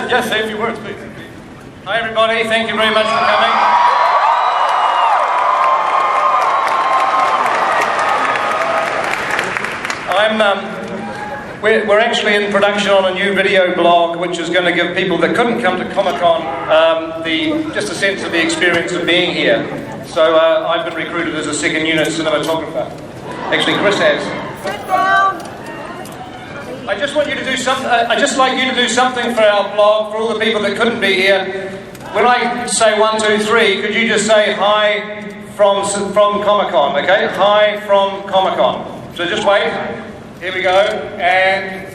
Yes, say a few words, please. Hi, everybody. Thank you very much for coming. We're actually in production on a new video blog, which is going to give people that couldn't come to Comic-Con just a sense of the experience of being here. So I've been recruited as a second unit cinematographer. Actually, Chris has. Sit down. I just want you to do something. I just like you to do something for our blog, for all the people that couldn't be here. When I say 1, 2, 3, could you just say hi from Comic-Con? Okay, hi from Comic-Con. So just wait. Here we go. And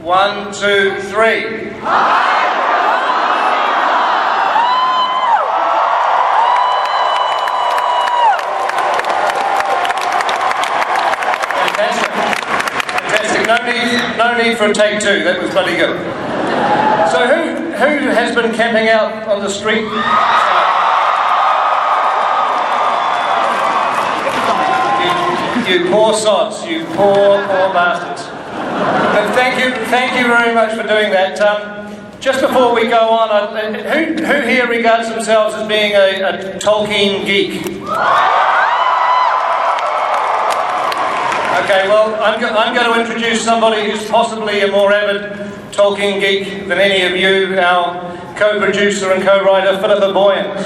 1, 2, 3. Hi. No need for a take two. That was bloody good. So who has been camping out on the street? You poor sods. You poor bastards. But thank you very much for doing that. Just before we go on, who here regards themselves as being a Tolkien geek? Okay, well, I'm going to introduce somebody who's possibly a more avid Tolkien geek than any of you, our co-producer and co-writer, Philippa Boyens.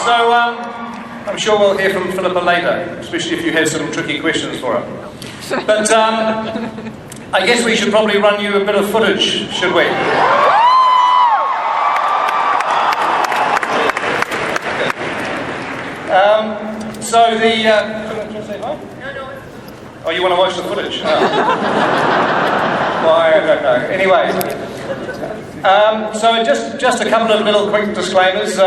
So I'm sure we'll hear from Philippa later, especially if you had some tricky questions for her. But I guess we should probably run you a bit of footage, should we? So the... Can I say hi? No. Oh, you want to watch the footage? Oh. Well, I don't know. Anyway. So just a couple of little quick disclaimers.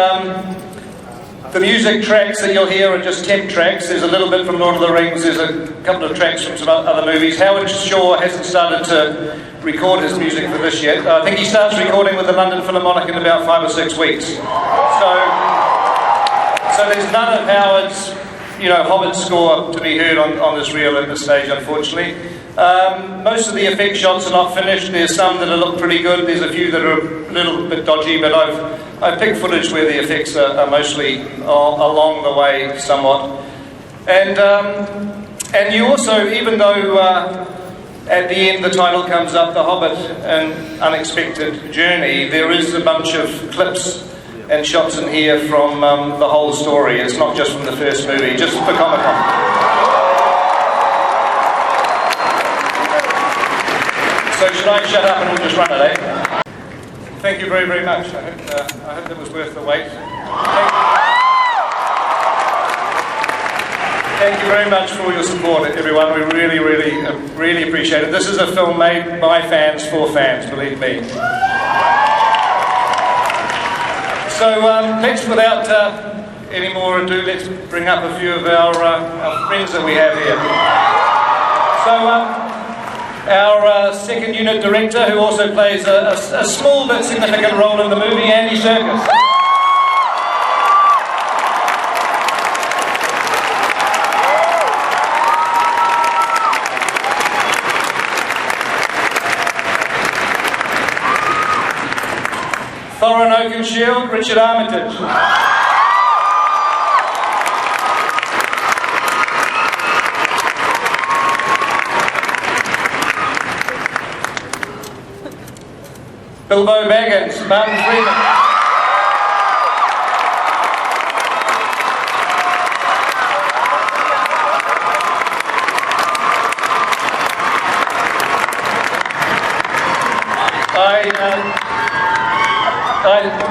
The music tracks that you'll hear are just temp tracks. There's a little bit from Lord of the Rings. There's a couple of tracks from some other movies. Howard Shaw hasn't started to record his music for this yet. I think he starts recording with the London Philharmonic in about 5 or 6 weeks. So there's none of Howard's, Hobbit score to be heard on this reel at this stage, unfortunately. Most of the effect shots are not finished. There's some that look pretty good. There's a few that are a little bit dodgy, but I've picked footage where the effects are mostly along the way somewhat. And you also, even though at the end the title comes up, The Hobbit, An Unexpected Journey, there is a bunch of clips and shots in here from the whole story. It's not just from the first movie, just for Comic-Con. So should I shut up and we'll just run it, eh? Thank you very, very much. I hope that was worth the wait. Thank you very much for all your support, everyone. We really, really, really appreciate it. This is a film made by fans for fans, believe me. So let's, without any more ado, let's bring up a few of our friends that we have here. So our second unit director, who also plays a small but significant role in the movie, Andy Serkis. Thorin Oakenshield, Richard Armitage. Bilbo Baggins, Martin Freeman.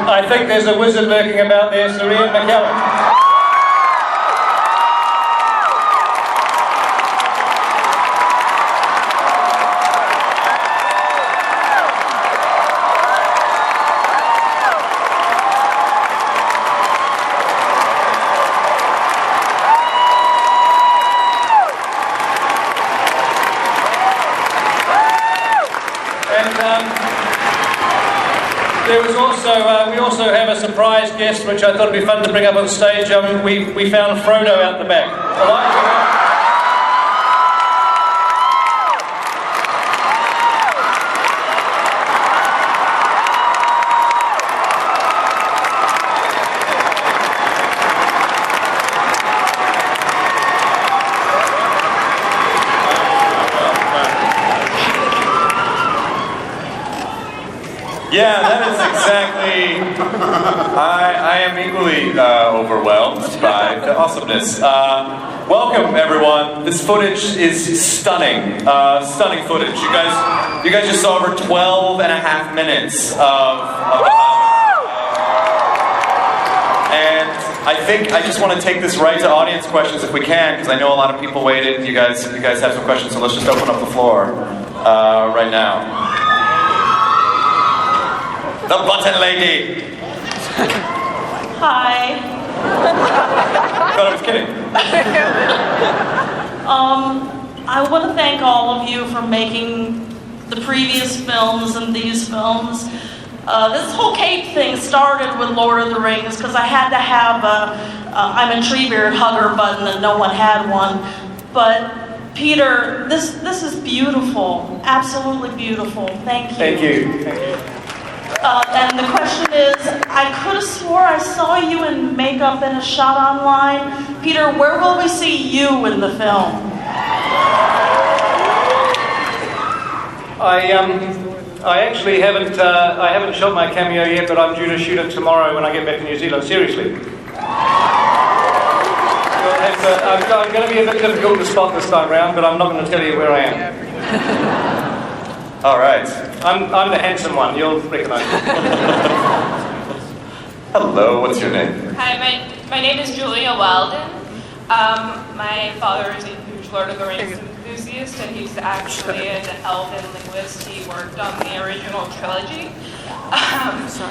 I think there's a wizard lurking about there, Sir Ian McKellen. was also we also have a surprise guest, which I thought would be fun to bring up on stage. We found Frodo out the back. Yeah, that is exactly. I am equally overwhelmed by the awesomeness. Welcome, everyone. This footage is stunning. Stunning footage. You guys just saw over 12 and a half minutes of the Hobbit. And I think I just want to take this right to audience questions if we can, because I know a lot of people waited. You guys have some questions, so let's just open up the floor right now. The button lady. Hi. Thought I was kidding. I want to thank all of you for making the previous films and these films. This whole cape thing started with Lord of the Rings because I had to have a I'm a Treebeard hugger button and no one had one. But Peter, this is beautiful. Absolutely beautiful. Thank you. Thank you. Thank you. And the question is, I could have swore I saw you in makeup in a shot online. Peter, where will we see you in the film? I actually haven't shot my cameo yet, but I'm due to shoot it tomorrow when I get back to New Zealand. Seriously. I'm going to be a bit difficult to spot this time round, but I'm not going to tell you where I am. All right. I'm the handsome one. You'll recognize me. Hello. What's your name? Hi, my name is Julia Weldon. My father is a huge Lord of the Rings enthusiast, and he's actually an elven linguist. He worked on the original trilogy.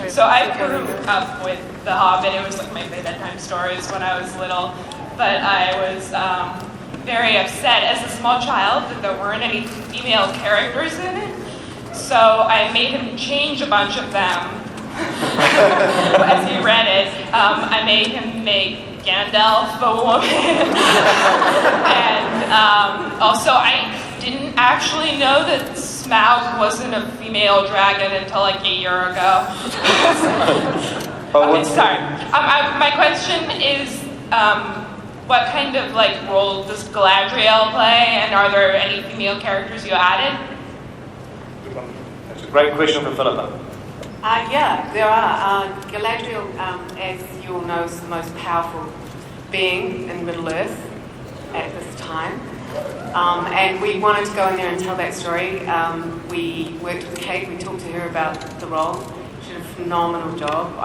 So I grew up with The Hobbit. It was like my bedtime stories when I was little. But I was very upset as a small child that there weren't any female characters in it. So I made him change a bunch of them as he read it. I made him make Gandalf a woman. And also I didn't actually know that Smaug wasn't a female dragon until like a year ago. Okay, sorry. My question is, what kind of role does Galadriel play, and are there any female characters you added? That's a great question for Philippa. Yeah, there are. Galadriel, as you all know, is the most powerful being in Middle-earth at this time. And we wanted to go in there and tell that story. We worked with Kate, we talked to her about the role. She did a phenomenal job.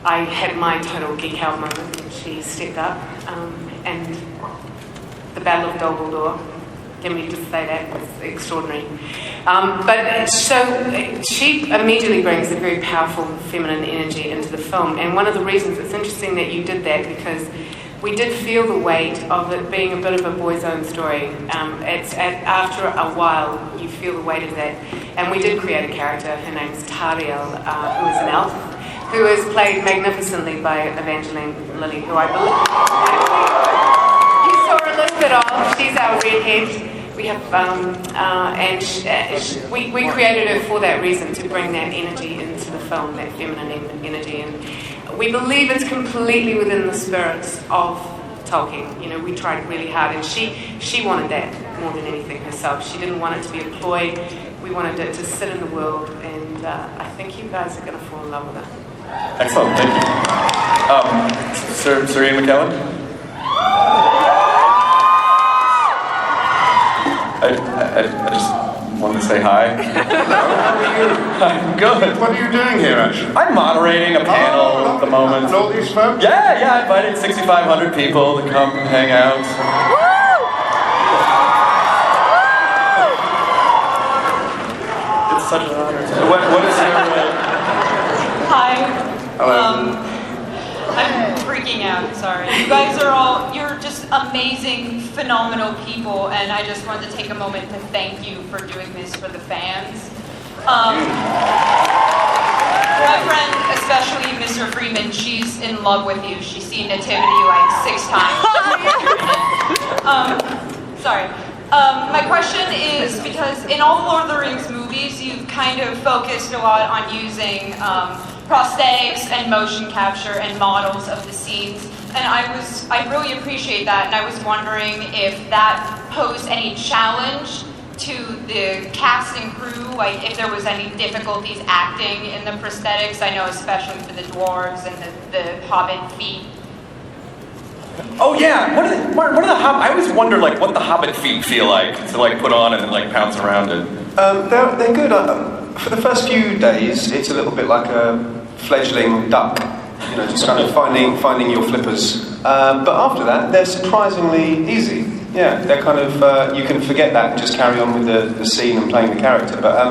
I had my total geek out moment when she stepped up. And the Battle of Dol Guldur, let me just say that, was extraordinary. But so she immediately brings a very powerful feminine energy into the film. And one of the reasons it's interesting that you did that, because we did feel the weight of it being a bit of a boy's own story. After a while, you feel the weight of that. And we did create a character. Her name's Tauriel, who is an elf, who is played magnificently by Evangeline Lilly, who I believe you saw a little bit of. She's our redhead. We have, we created her for that reason, to bring that energy into the film, that feminine energy, and we believe it's completely within the spirit of Tolkien. You know, we tried really hard, and she wanted that more than anything herself. She didn't want it to be a ploy. We wanted it to sit in the world, and I think you guys are going to fall in love with it. Excellent, thank you. Sir Ian McKellen? I just wanted to say hi. How are you? I'm good. What are you doing here, actually? I'm moderating a panel at the moment. And all these folks? Yeah, I invited 6,500 people to come hang out. It's such an honor. What is your... Hi. Hello. I'm freaking out, sorry. You guys you're just amazing, phenomenal people, and I just wanted to take a moment to thank you for doing this for the fans. My friend, especially Mr. Freeman, she's in love with you. She's seen Nativity like 6 times. Sorry. My question is because in all the Lord of the Rings movies, you've kind of focused a lot on using prosthetics and motion capture and models of the scenes. And I really appreciate that, and I was wondering if that posed any challenge to the cast and crew, like if there was any difficulties acting in the prosthetics. I know especially for the dwarves and the Hobbit Feet. Oh yeah, what are the I always wonder like what the Hobbit Feet feel like to like put on and then like pounce around it. They're good. For the first few days, it's a little bit like a fledgling duck, you know, just kind of finding your flippers. But after that, they're surprisingly easy. Yeah, they're kind of you can forget that and just carry on with the scene and playing the character. But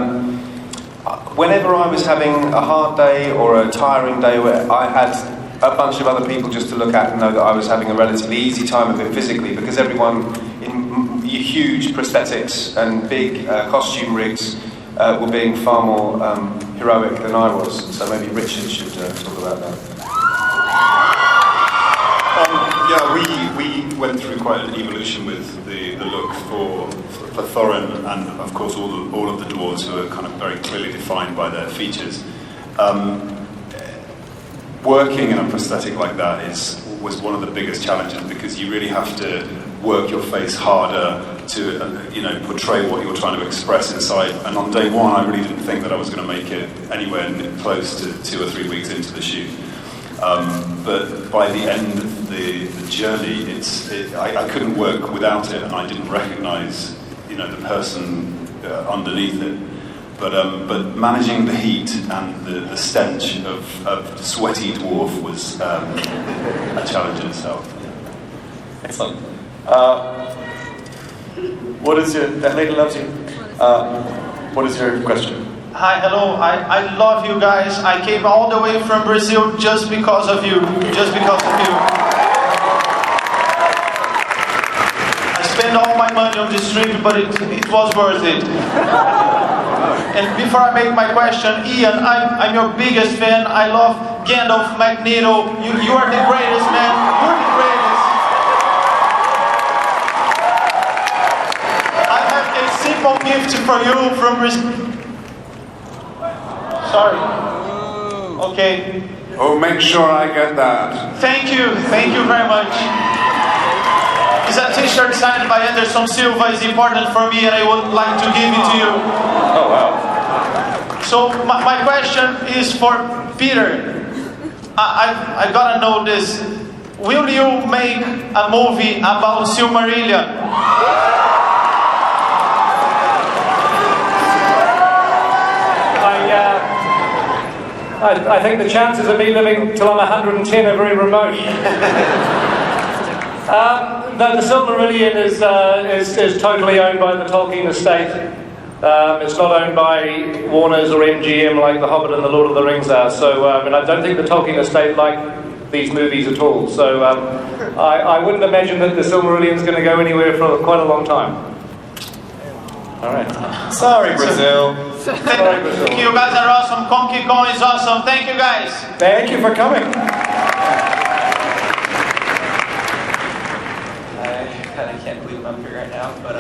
whenever I was having a hard day or a tiring day where I had a bunch of other people just to look at and know that I was having a relatively easy time of it physically, because everyone in huge prosthetics and big costume rigs were being far more heroic than I was. So maybe Richard should talk about that. Yeah, we went through quite an evolution with the look for Thorin, and of course all of the dwarves who are kind of very clearly defined by their features. Working in a prosthetic like that was one of the biggest challenges, because you really have to work your face harder to portray what you're trying to express inside. And on day one, I really didn't think that I was going to make it anywhere close to 2 or 3 weeks into the shoot. But by the end of the journey, I couldn't work without it, and I didn't recognise the person underneath it. But managing the heat and the stench of sweaty dwarf was a challenge in itself. Excellent. What is your that lady loves you? What is your question? Hi, hello. I love you guys. I came all the way from Brazil just because of you. Just because of you. I spent all my money on this trip, but it was worth it. And before I make my question, Ian, I'm your biggest fan. I love Gandalf, Magneto. You are the greatest, man. You're the greatest. I have a simple gift for you from Brazil. Sorry. Okay. Oh, make sure I get that. Thank you very much. It's a t-shirt signed by Anderson Silva. It's important for me and I would like to give it to you. Oh wow. So my question is for Peter. I gotta know this. Will you make a movie about Silmarillion? I think the chances of me living till I'm 110 are very remote. No, the Silmarillion is totally owned by the Tolkien estate. It's not owned by Warner's or MGM like The Hobbit and The Lord of the Rings are. So, and I don't think the Tolkien estate like these movies at all. So, I wouldn't imagine that the Silmarillion is going to go anywhere for quite a long time. All right. Sorry, Brazil. Thank you, guys are awesome. Donkey Kong is awesome. Thank you, guys. Thank you for coming. I kind of can't believe I'm here right now, but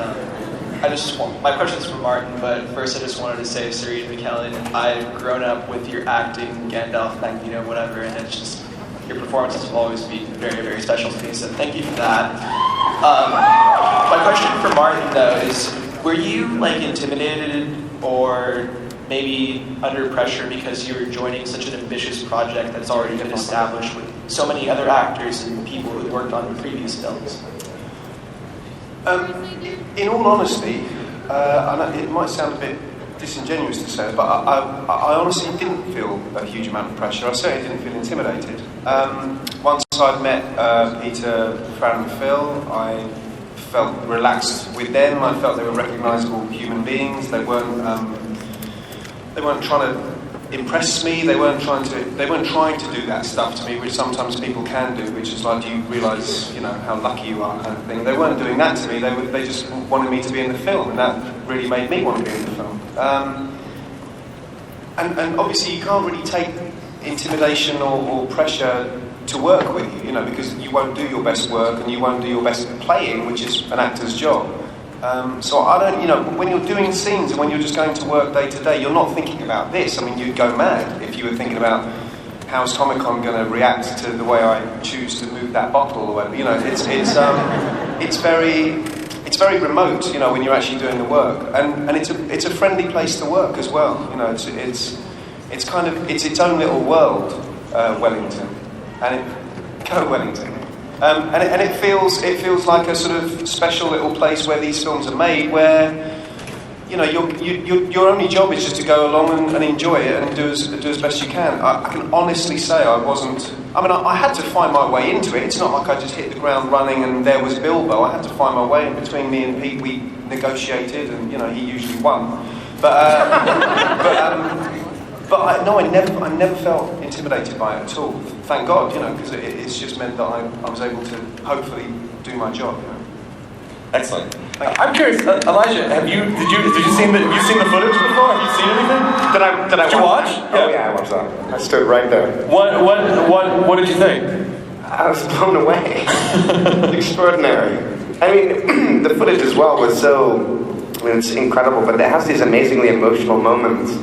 my question's for Martin, but first I just wanted to say, Sir Ian McKellen, I've grown up with your acting, Gandalf, Magneto, whatever, and it's just, your performances will always be very, very special to me, so thank you for that. My question for Martin, though, is, were you, intimidated or maybe under pressure because you were joining such an ambitious project that's already been established with so many other actors and people who worked on previous films? In all honesty, I know it might sound a bit disingenuous to say, but I honestly didn't feel a huge amount of pressure. I certainly didn't feel intimidated. Once I'd met Peter, Fran and Phil, I felt relaxed with them. I felt they were recognisable human beings. They weren't trying to impress me. They weren't trying to do that stuff to me, which sometimes people can do, which is like, do you realise, how lucky you are, kind of thing. They weren't doing that to me. They just wanted me to be in the film, and that really made me want to be in the film. and obviously you can't really take intimidation or pressure to work with you, because you won't do your best work and you won't do your best playing, which is an actor's job. So I don't, when you're doing scenes and when you're just going to work day to day, you're not thinking about this. I mean, you'd go mad if you were thinking about how's Comic-Con going to react to the way I choose to move that bottle or whatever. It's very remote, when you're actually doing the work, and it's a friendly place to work as well. It's kind of its own little world, Wellington, go Wellington. And it feels like a sort of special little place where these films are made, where your only job is just to go along and enjoy it and do as best you can. I can honestly say I had to find my way into it. It's not like I just hit the ground running and there was Bilbo. I had to find my way in. Between me and Pete, we negotiated, and he usually won. I never felt intimidated by it at all. Thank God, because it's just meant that I was able to hopefully do my job. Excellent. I'm curious, Elijah. Have you seen the footage before? Have you seen anything? Did you watch? Oh yeah, I watched that. I stood right there. What did you think? I was blown away. Extraordinary. I mean, the footage as well was it's incredible, but it has these amazingly emotional moments.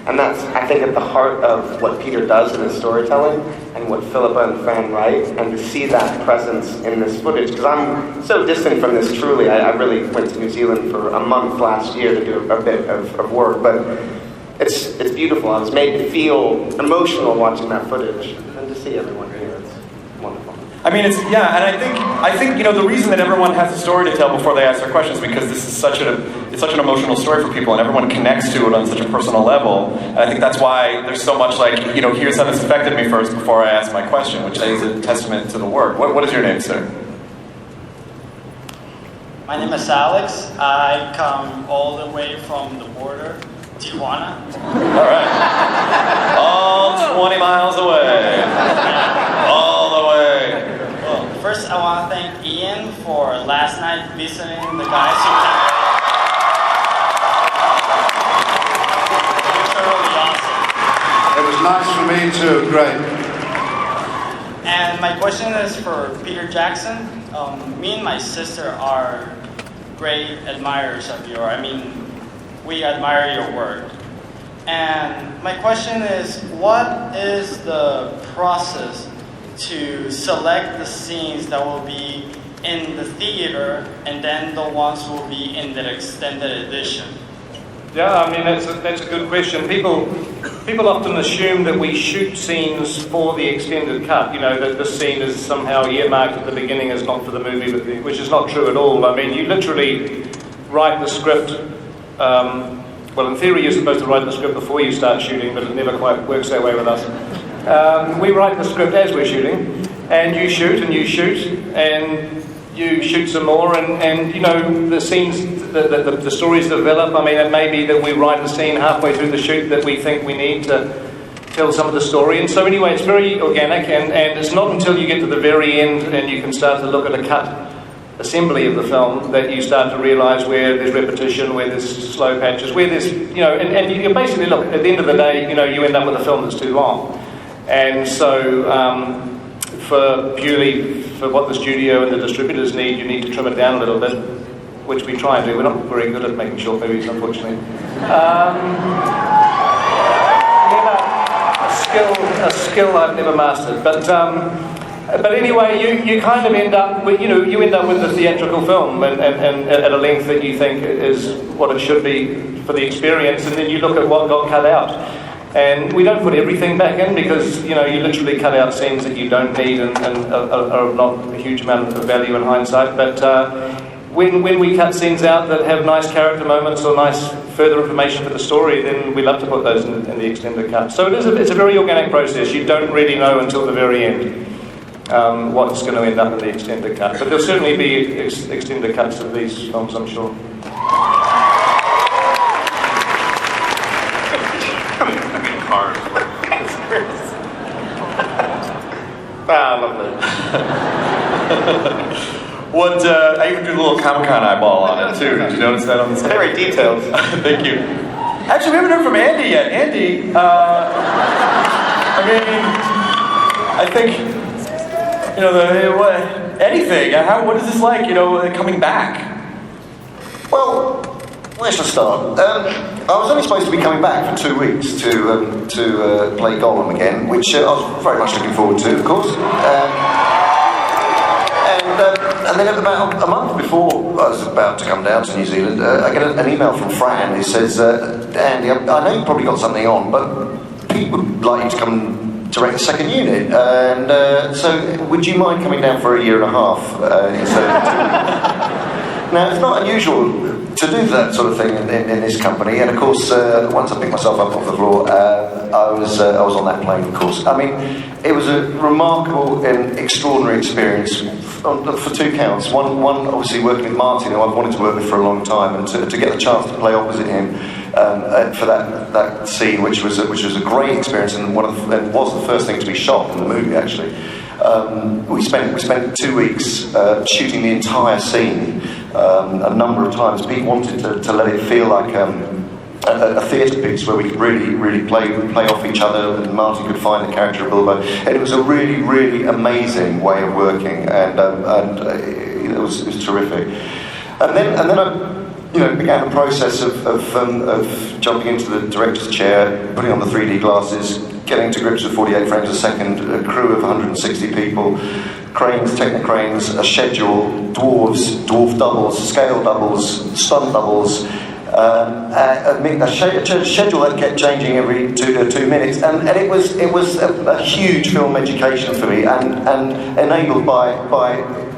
And that's, I think, at the heart of what Peter does in his storytelling and what Philippa and Fran write, and to see that presence in this footage, because I'm so distant from this truly. I really went to New Zealand for a month last year to do a bit of work, but it's beautiful. I was made to feel emotional watching that footage, and to see everyone here, it's wonderful. I mean, and I think the reason that everyone has a story to tell before they ask their questions is because this is such an emotional story for people, and everyone connects to it on such a personal level. And I think that's why there's so much here's how this affected me first before I ask my question, which is a testament to the work. What is your name, sir? My name is Alex. I come all the way from the border, Tijuana. All right. All 20 miles away. All the way. Well, first I want to thank Ian for last night visiting the guys who It was nice for me too, great. And my question is for Peter Jackson. Me and my sister are great admirers of yours. I mean, we admire your work. And my question is, what is the process to select the scenes that will be in the theater and then the ones will be in the extended edition? Yeah, I mean, that's a good question. People often assume that we shoot scenes for the extended cut, that this scene is somehow earmarked at the beginning as not for the movie, which is not true at all. I mean, you literally write the script. Well, in theory, you're supposed to write the script before you start shooting, but it never quite works that way with us. We write the script as we're shooting, and you shoot, and you shoot some more, and the scenes, the stories develop. I mean, it may be that we write a scene halfway through the shoot that we think we need to tell some of the story. And so anyway, it's very organic, and it's not until you get to the very end and you can start to look at a cut assembly of the film that you start to realise where there's repetition, where there's slow patches, where there's, and you basically look, at the end of the day, you end up with a film that's too long. And so for what the studio and the distributors need, you need to trim it down a little bit, which we try and do. We're not very good at making short movies, unfortunately. A skill I've never mastered. But anyway, you kind of end up with, with the theatrical film and at a length that you think is what it should be for the experience, and then you look at what got cut out. And we don't put everything back in because, you literally cut out scenes that you don't need and are not a huge amount of value in hindsight. But when we cut scenes out that have nice character moments or nice further information for the story, then we love to put those in the extended cut. So it's a very organic process. You don't really know until the very end what's going to end up in the extended cut. But there'll certainly be extended cuts of these films, I'm sure. Lovely. I even drew a little Comic-Con eyeball on it too. Did you notice that on the side? Very detailed. Thank you. Actually, we haven't heard from Andy yet. Andy, I mean, I think, you know, anything. What is this like, you know, coming back? Well, where should I start? I was only supposed to be coming back for 2 weeks to play Gollum again, which I was very much looking forward to, of course. And then about a month before I was about to come down to New Zealand, I get an email from Fran who says, Andy, I know you've probably got something on, but Pete would like you to come direct the second unit, and so would you mind coming down for a year and a half instead of 2? Now, it's not unusual to do that sort of thing in this company, and of course, once I picked myself up off the floor, I was on that plane, of course. I mean, it was a remarkable and extraordinary experience for 2 counts. One, obviously working with Martin, who I've wanted to work with for a long time, and to get the chance to play opposite him for that scene, which was a great experience, and was the first thing to be shot in the movie, actually. We spent 2 weeks shooting the entire scene a number of times. Pete wanted to let it feel like a theatre piece where we could really play off each other, and Martin could find the character of Bilbo. And it was a really amazing way of working, and it was terrific. And then I began the process of jumping into the director's chair, putting on the 3D glasses, getting to grips with 48 frames a second, a crew of 160 people, cranes, technocranes, a schedule, dwarf doubles, scale doubles, stunt doubles, a schedule that kept changing every 2 minutes, and it was a huge film education for me, and enabled by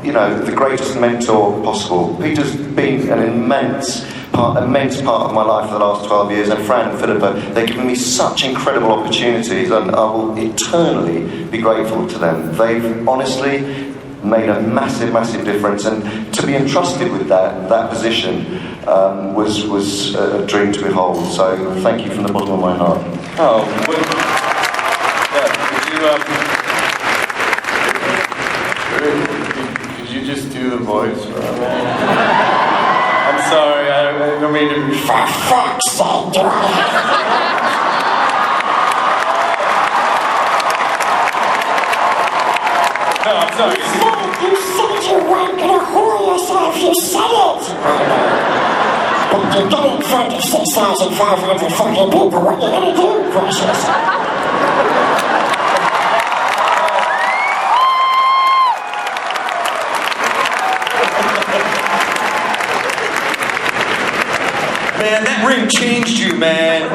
the greatest mentor possible. Peter's been an immense part of my life for the last 12 years, and Fran and Philippa, they've given me such incredible opportunities, and I will eternally be grateful to them. They've honestly made a massive difference, and to be entrusted with that position was a dream to behold. So thank you from the bottom of my heart. Oh, could you just do the voice for me? I'm sorry, I don't mean to be... For fuck's sake, do I No, I'm sorry. You said you weren't gonna whore yourself, you said it! But you get in front of 6,500 fucking people, what are you gonna do, precious? Man, that ring changed you, man.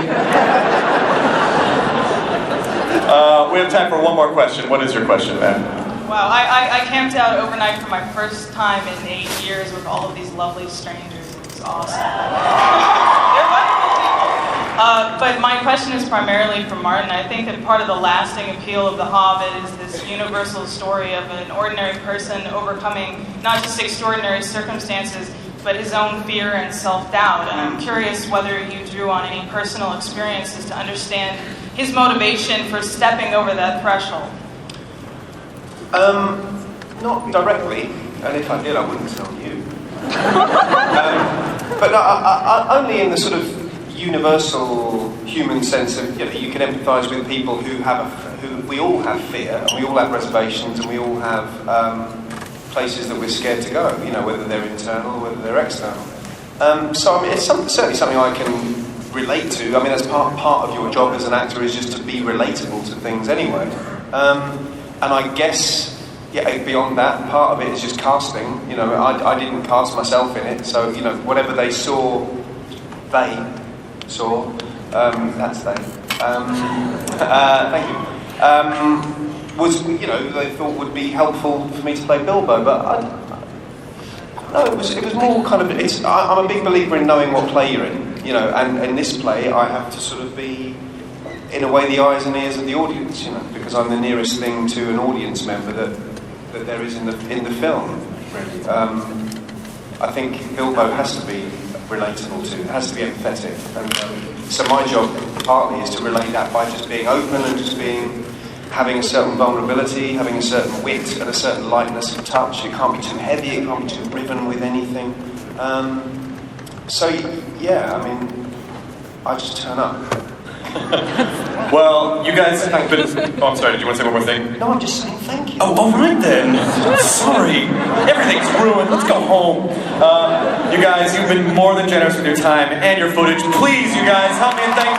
We have time for one more question. What is your question, man? Wow, I camped out overnight for my first time in 8 years with all of these lovely strangers. It was awesome. They're wonderful people. But my question is primarily for Martin. I think that part of the lasting appeal of The Hobbit is this universal story of an ordinary person overcoming not just extraordinary circumstances, but his own fear and self-doubt. And I'm curious whether you drew on any personal experiences to understand his motivation for stepping over that threshold. Not directly, and if I did, I wouldn't tell you. But only in the sort of universal human sense of you can empathise with people who we all have fear, and we all have reservations, and we all have places that we're scared to go. Whether they're internal or whether they're external. So I mean, it's certainly something I can relate to. I mean, that's part of your job as an actor is just to be relatable to things anyway. And I guess, beyond that, part of it is just casting. I didn't cast myself in it, so whatever they saw, that's they. Thank you. Was they thought would be helpful for me to play Bilbo, but no, it was more kind of. I'm a big believer in knowing what play you're in, and in this play I have to sort of be, in a way, the eyes and ears of the audience, because I'm the nearest thing to an audience member that there is in the film. Really, I think Bilbo has to be relatable to, it has to be empathetic, and so my job partly is to relate that by just being open and just having a certain vulnerability, having a certain wit and a certain lightness of touch. It can't be too heavy, it can't be too riven with anything. So yeah, I mean, I just turn up. Well, you guys have been... Oh, I'm sorry, did you want to say one more thing? No, I'm just saying thank you. Oh, all right then. Sorry. Everything's ruined. Let's go home. You guys, you've been more than generous with your time and your footage. Please, you guys, help me and thank